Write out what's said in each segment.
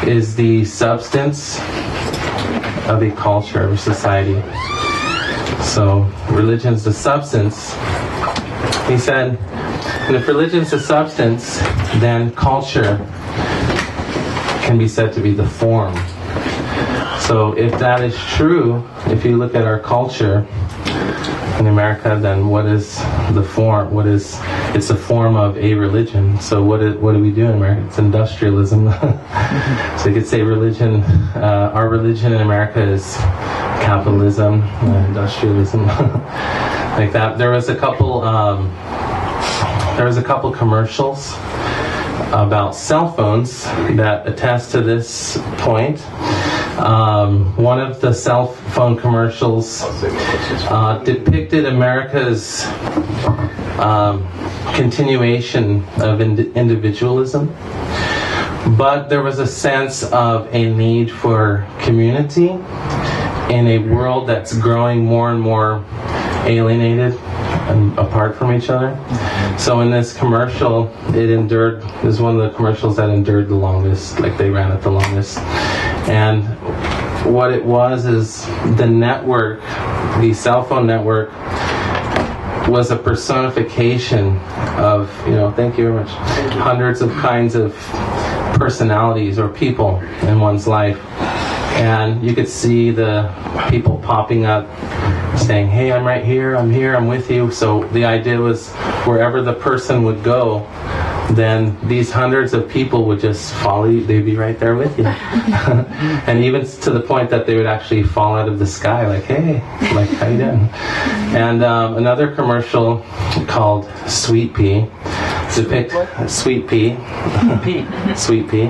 is the substance of a culture, of a society. So religion's the substance. He said, and if religion's the substance, then culture can be said to be the form. So if that is true, if you look at our culture in America, then what is the form? It's a form of a religion. So what do we do in America? It's industrialism. So you could say religion, our religion in America is capitalism, industrialism, like that. There was a couple commercials about cell phones that attest to this point. One of the cell phone commercials depicted America's continuation of individualism, but there was a sense of a need for community in a world that's growing more and more alienated and apart from each other. So in this commercial, it was one of the commercials that endured the longest, like they ran it the longest. And what it was is the network, the cell phone network, was a personification of, thank you very much, hundreds of kinds of personalities or people in one's life. And you could see the people popping up saying, hey, I'm right here, I'm with you. So the idea was wherever the person would go, then these hundreds of people would just follow you. They'd be right there with you. And even to the point that they would actually fall out of the sky, like, hey, like, how you doing? And another commercial called Sweet Pea depict Sweet Pea. Sweet Pea.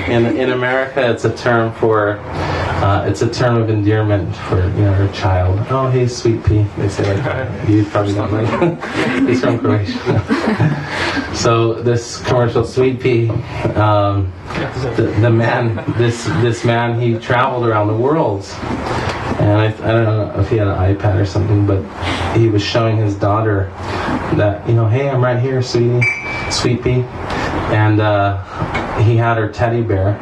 In America, it's a term for it's a term of endearment for a child. Oh, hey, Sweet Pea. They say like that. You probably don't like. He's from Croatia. So this commercial, Sweet Pea, the man, this man, he traveled around the world, and I don't know if he had an iPad or something, but he was showing his daughter that hey, I'm right here, sweetie, Sweet Pea, and he had her teddy bear.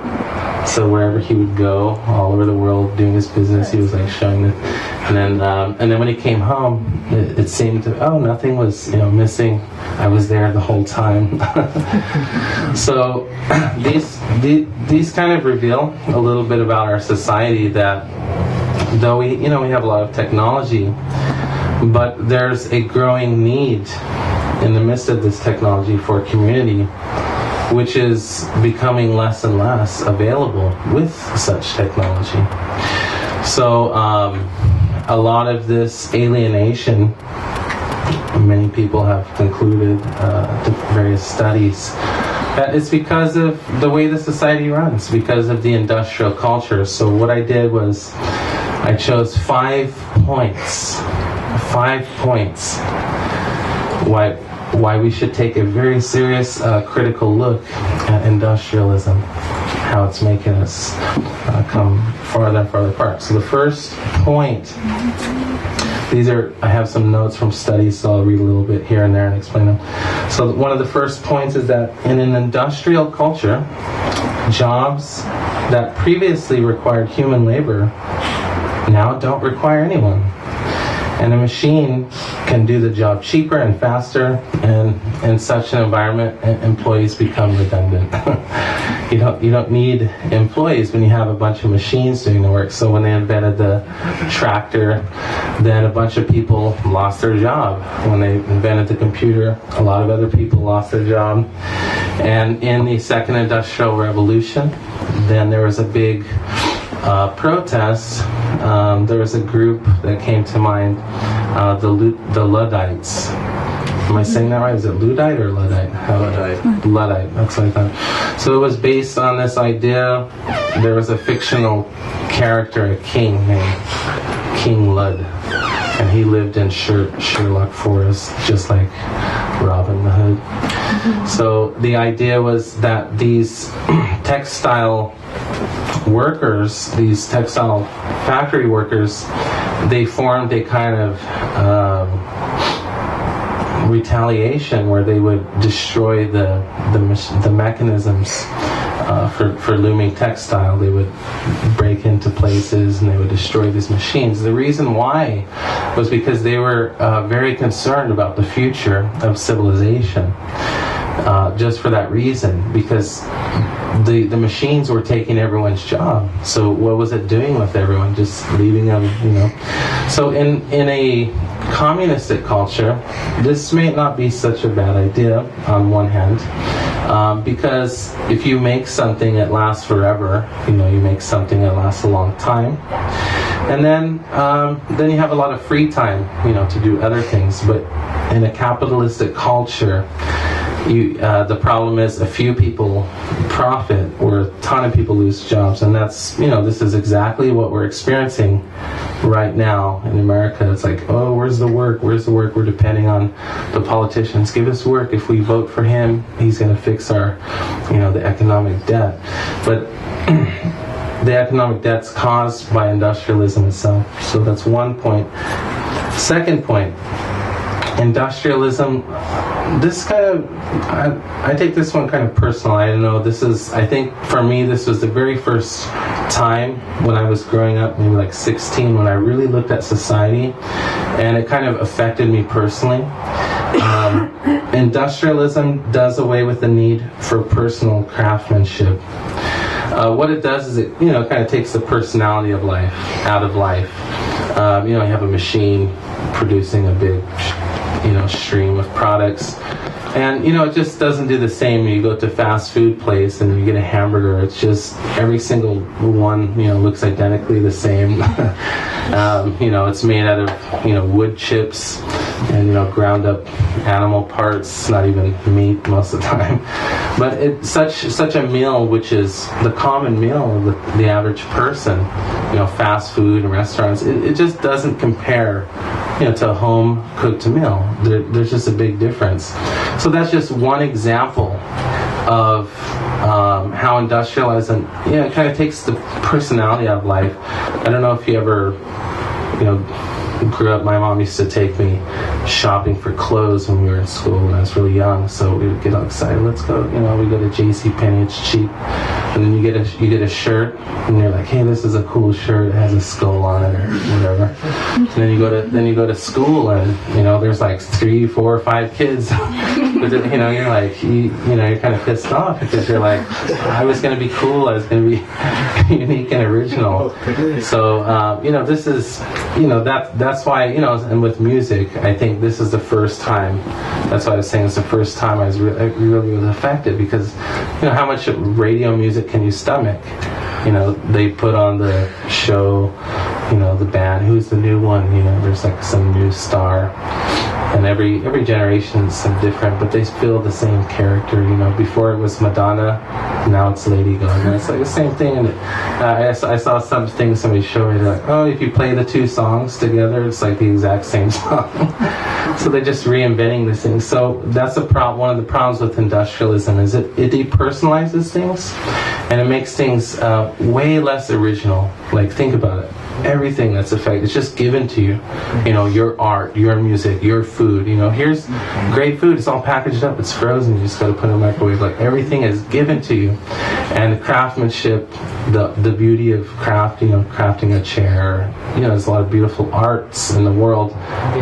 So wherever he would go, all over the world doing his business, he was like showing it. And then when he came home, it seemed nothing was missing. I was there the whole time. So these kind of reveal a little bit about our society, that though we have a lot of technology, but there's a growing need in the midst of this technology for community, which is becoming less and less available with such technology. So a lot of this alienation, many people have concluded, various studies, that it's because of the way the society runs, because of the industrial culture. So what I did was I chose 5 points why we should take a very serious critical look at industrialism, how it's making us come farther and farther apart. So the first point, I have some notes from studies, so I'll read a little bit here and there and explain them. So one of the first points is that in an industrial culture, jobs that previously required human labor now don't require anyone. And a machine can do the job cheaper and faster, and in such an environment, employees become redundant. You don't need employees when you have a bunch of machines doing the work. So when they invented the tractor, then a bunch of people lost their job. When they invented the computer, a lot of other people lost their job. And in the second industrial revolution, then there was a big protest. There was a group that came to mind, the Luddites. Am I saying that right? Is it Luddite or Luddite? Luddite, that's what I thought. So it was based on this idea. There was a fictional character, a king named King Lud, and he lived in Sherlock Forest, just like Robin Hood. So the idea was that these textile workers, these textile factory workers, they formed a kind of retaliation where they would destroy the mechanisms for looming textile. They would break into places and they would destroy these machines. The reason why was because they were very concerned about the future of civilization. Just for that reason, because the machines were taking everyone's job. So what was it doing with everyone? Just leaving them, So in a communistic culture, this may not be such a bad idea on one hand, because if you make something that lasts forever, you make something that lasts a long time, and then you have a lot of free time, to do other things. But in a capitalistic culture, the problem is a few people profit or a ton of people lose jobs, and that's, this is exactly what we're experiencing right now in America. It's like, oh, where's the work? Where's the work? We're depending on the politicians. Give us work. If we vote for him, he's going to fix our, the economic debt. But the economic debt's caused by industrialism itself. So that's one point. Second point, industrialism, this kind of, I take this one kind of personal. I don't know, I think for me, this was the very first time when I was growing up, maybe like 16, when I really looked at society, and it kind of affected me personally. Industrialism does away with the need for personal craftsmanship. What it does is it, kind of takes the personality of life out of life. You have a machine producing a big stream of products, and it just doesn't do the same. You go to a fast food place and you get a hamburger, it's just every single one looks identically the same. It's made out of wood chips and ground up animal parts, not even meat most of the time. But it's such a meal, which is the common meal of the average person, fast food and restaurants, it just doesn't compare to a home cooked meal. There's just a big difference. So that's just one example of how industrialism kind of takes the personality out of life. I don't know if you ever grew up. My mom used to take me shopping for clothes when we were in school when I was really young, so we would get all excited. Let's go, we go to JCPenney, it's cheap. And then you get a shirt, and you're like, hey, this is a cool shirt, it has a skull on it or whatever. And then you go to school, and there's like 3, 4, 5 kids. But you're like, you're kind of pissed off because you're like, I was going to be cool, I was going to be unique and original. So this is that's why and with music, I think this is the first time. That's why I was saying it's the first time I really was affected, because how much radio music can you stomach? They put on the show, the band, who's the new one, there's like some new star, and every generation is some different, but they feel the same character. Before it was Madonna, now it's Lady Gaga. It's like the same thing. And I saw something somebody showed me, like, oh, if you play the two songs together, it's like the exact same song. So they're just reinventing this thing. So that's a problem. One of the problems with industrialism is it depersonalizes things, and it makes things way less original. Like, think about it. Everything that's affected, it's just given to you. Your art, your music, your food. Here's great food. It's all packaged up. It's frozen. You just got to put it in a microwave. Like, everything is given to you. And the craftsmanship, the beauty of craft, crafting a chair. There's a lot of beautiful arts in the world.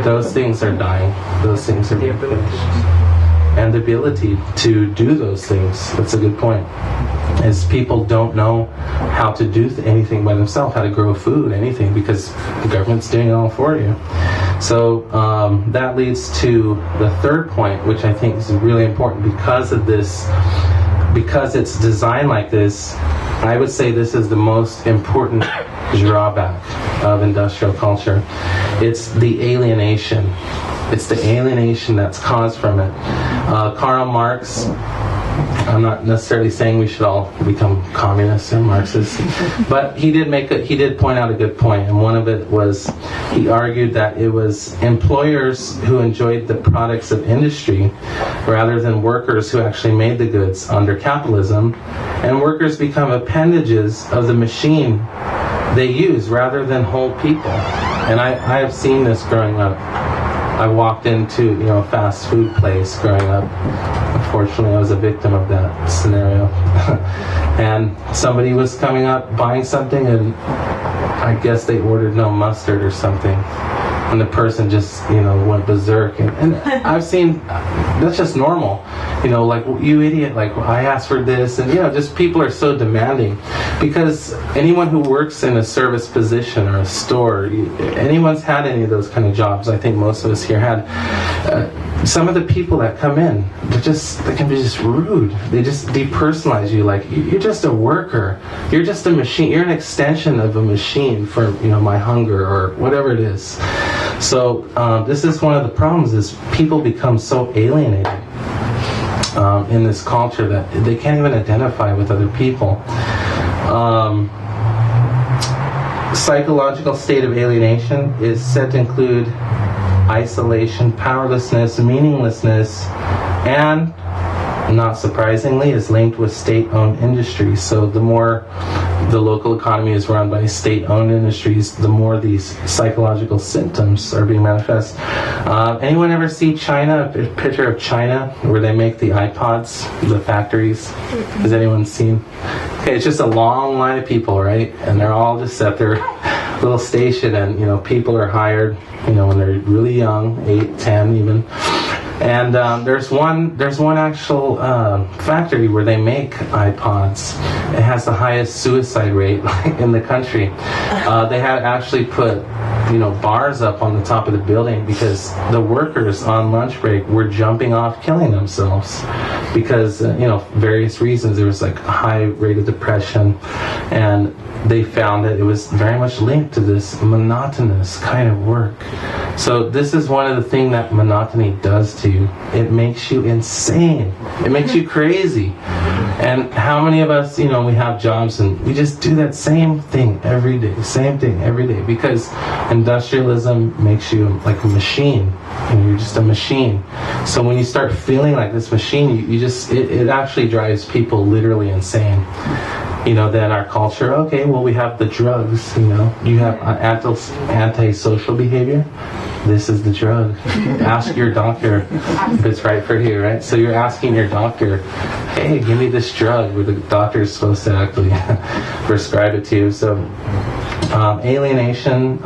Those things are dying. Those things are being finished. And the ability to do those things. That's a good point. Is people don't know how to do anything by themselves, how to grow food, anything, because the government's doing it all for you. So that leads to the third point, which I think is really important because of this, because it's designed like this. I would say this is the most important drawback of industrial culture. It's the alienation. It's the alienation that's caused from it. Karl Marx, I'm not necessarily saying we should all become communists or Marxists, but he did point out a good point, and one of it was he argued that it was employers who enjoyed the products of industry rather than workers who actually made the goods under capitalism, and workers become appendages of the machine they use rather than whole people. And I have seen this growing up. I walked into a fast food place growing up. Unfortunately, I was a victim of that scenario. and somebody was coming up buying something, and I guess they ordered no mustard or something, and the person just, went berserk. And I've seen, that's just normal. Like, you idiot, like, I asked for this. And, just people are so demanding. Because anyone who works in a service position or a store, anyone's had any of those kind of jobs, I think most of us here had, some of the people that come in, they can be just rude. They just depersonalize you. Like, you're just a worker. You're just a machine. You're an extension of a machine for, my hunger or whatever it is. So this is one of the problems, is people become so alienated in this culture that they can't even identify with other people. Psychological state of alienation is said to include isolation, powerlessness, meaninglessness, and, not surprisingly, is linked with state-owned industries. So the more the local economy is run by state-owned industries, the more these psychological symptoms are being manifest. Anyone ever see China, a picture of China, where they make the iPods, the factories? Has anyone seen? Okay, it's just a long line of people, right? And they're all just at their little station, and, people are hired, when they're really young, 8, 10 even. And there's one actual factory where they make iPods. It has the highest suicide rate in the country. They had actually put bars up on the top of the building because the workers on lunch break were jumping off, killing themselves because various reasons. There was like a high rate of depression, and they found that it was very much linked to this monotonous kind of work. So this is one of the things that monotony does to you. It makes you insane. It makes you crazy. And how many of us, we have jobs and we just do that same thing every day, because industrialism makes you like a machine, and you're just a machine. So when you start feeling like this machine, it actually drives people literally insane. Then our culture, okay, well, we have the drugs, you have antisocial behavior. This is the drug. Ask your doctor if it's right for you, right? So you're asking your doctor, hey, give me this drug, where the doctor is supposed to actually prescribe it to you. So alienation,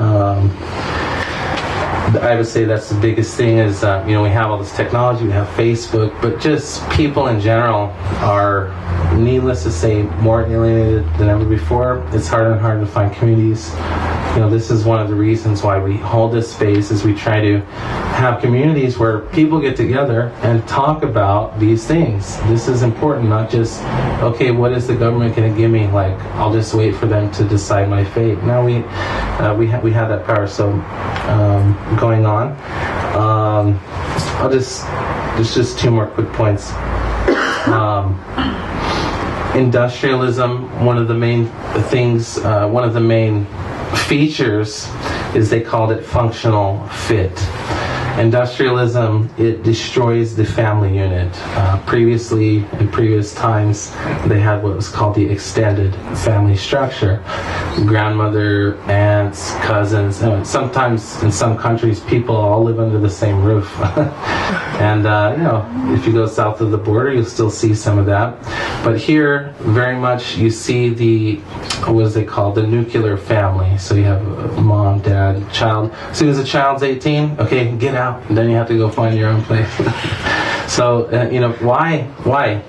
I would say that's the biggest thing is, we have all this technology, we have Facebook, but just people in general are, needless to say, more alienated than ever before. It's harder and harder to find communities. This is one of the reasons why we hold this space, is we try to have communities where people get together and talk about these things. This is important, not just, okay, what is the government going to give me? Like, I'll just wait for them to decide my fate. No, we have that power. So going on, there's just 2 more quick points. Industrialism, one of the main things, one of the main features is they called it functional fit. Industrialism, it destroys the family unit. Previously, in previous times, they had what was called the extended family structure. Grandmother, aunts, cousins, and sometimes in some countries people all live under the same roof. And if you go south of the border, you'll still see some of that. But here, very much you see the, what is it called, the nuclear family. So you have mom, dad, child. As soon as the child's 18, okay, get out. And then you have to go find your own place. So, why?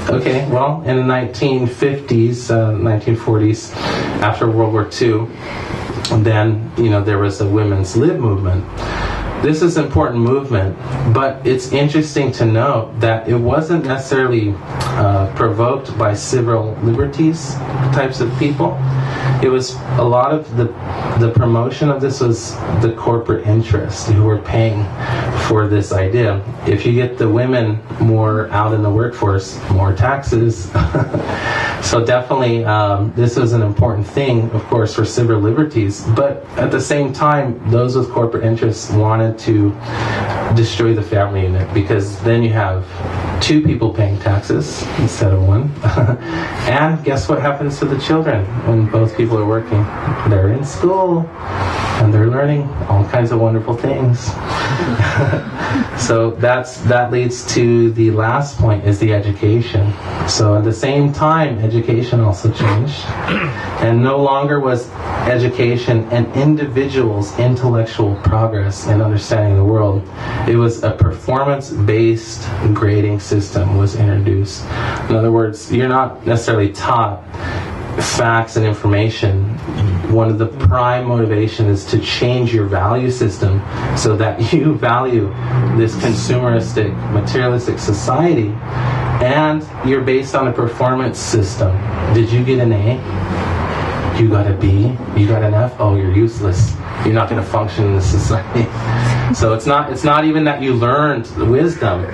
Okay, well, in the 1950s, 1940s, after World War II, then, there was a women's lib movement. This is an important movement, but it's interesting to note that it wasn't necessarily provoked by civil liberties types of people. It was a lot of the promotion of this was the corporate interests who were paying for this idea. If you get the women more out in the workforce, more taxes. So definitely this was an important thing, of course, for civil liberties. But at the same time, those with corporate interests wanted to destroy the family unit, because then you have 2 people paying taxes instead of 1. And guess what happens to the children when both people are working? They're in school. and they're learning all kinds of wonderful things. So that leads to the last point, is the education. So at the same time, education also changed, and no longer was education an individual's intellectual progress in understanding the world. It was a performance-based grading system was introduced. In other words, you're not necessarily taught facts and information. One of the prime motivation is to change your value system so that you value this consumeristic, materialistic society, and you're based on a performance system. Did you get an A? You got a B? You got an F? Oh, you're useless. You're not going to function in this society. So it's not even that you learned wisdom.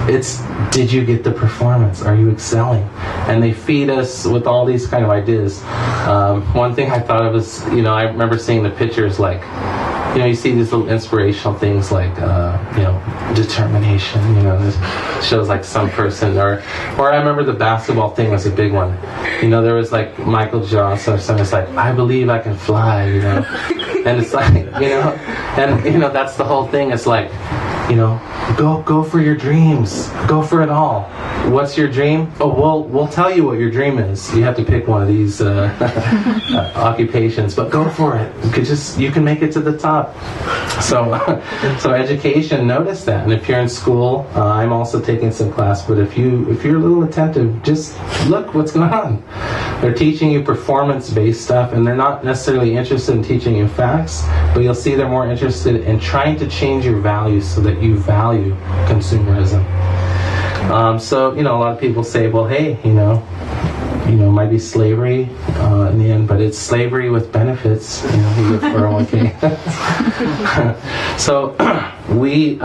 It's, did you get the performance? Are you excelling? And they feed us with all these kind of ideas. One thing I thought of is, I remember seeing the pictures like, you see these little inspirational things like, determination, this shows like some person, or I remember the basketball thing was a big one. There was like Michael Johnson or something, it's like, I believe I can fly, and it's like, and that's the whole thing. It's like, go for your dreams, go for it all. What's your dream? Oh, we'll tell you what your dream is. You have to pick one of these occupations, but go for it. You can make it to the top. So education, notice that. And if you're in school, I'm also taking some class. But if you're a little attentive, just look what's going on. They're teaching you performance-based stuff, and they're not necessarily interested in teaching you facts. But you'll see they're more interested in trying to change your values so that you value consumerism. So a lot of people say, well, hey, might be slavery in the end, but it's slavery with benefits. You get 401k. So we,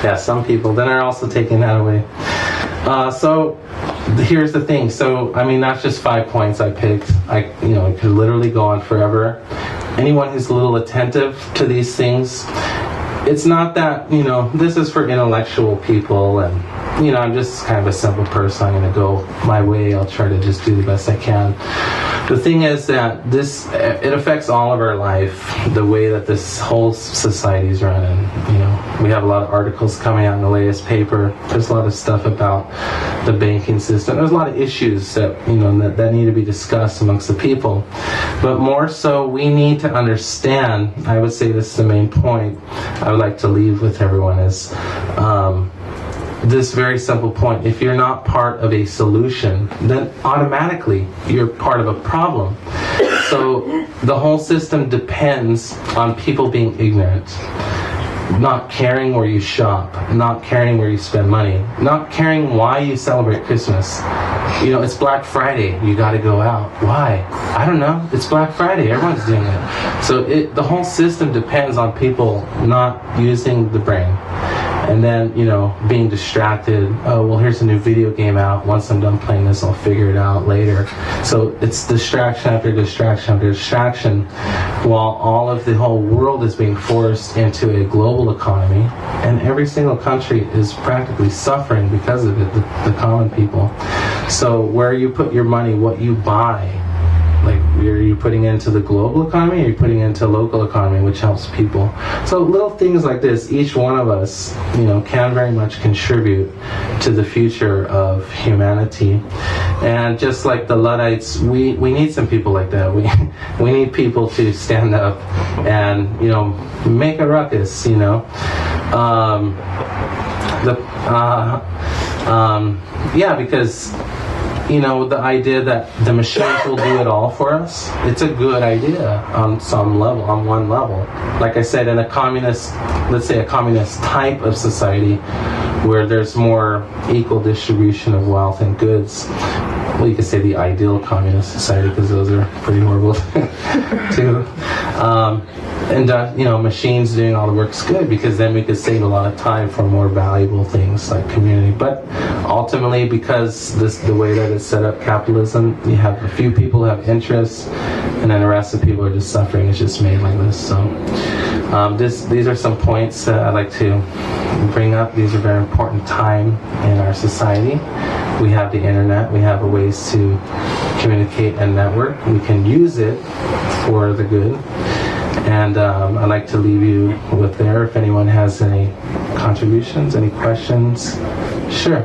yeah, some people then are also taking that away. So here's the thing. So that's just 5 points I picked. I could literally go on forever. Anyone who's a little attentive to these things, it's not that, this is for intellectual people, and, I'm just kind of a simple person. I'm going to go my way. I'll try to just do the best I can. The thing is that it affects all of our life, the way that this whole society is run. And, we have a lot of articles coming out in the latest paper. There's a lot of stuff about the banking system. There's a lot of issues that, that need to be discussed amongst the people. But more so, we need to understand, I would say this is the main point I would like to leave with everyone is, this very simple point. If you're not part of a solution, then automatically you're part of a problem. So the whole system depends on people being ignorant, not caring where you shop, not caring where you spend money, not caring why you celebrate Christmas. It's Black Friday, you got to go out. Why? I don't know. It's Black Friday, everyone's doing it. So the whole system depends on people not using the brain. And then, being distracted. Oh, well, here's a new video game out. Once I'm done playing this, I'll figure it out later. So it's distraction after distraction after distraction, while all of the whole world is being forced into a global economy, and every single country is practically suffering because of it, the common people. So where you put your money, what you buy, like, are you putting into the global economy, or are you putting into local economy, which helps people? So little things like this, each one of us, can very much contribute to the future of humanity. And just like the Luddites, we need some people like that. We need people to stand up and, make a ruckus, because the idea that the machines will do it all for us, it's a good idea on some level, on one level. Like I said, in a communist, let's say a communist type of society where there's more equal distribution of wealth and goods, well, you could say the ideal communist society, because those are pretty horrible too. Machines doing all the work's good, because then we could save a lot of time for more valuable things like community. But ultimately, because the way that it's set up, capitalism, you have a few people who have interests, and then the rest of the people are just suffering. It's just made like this. So These are some points that I'd like to bring up. These are very important time in our society. We have the internet. We have ways to communicate and network. We can use it for the good. And I'd like to leave you with there. If anyone has any contributions, any questions, sure.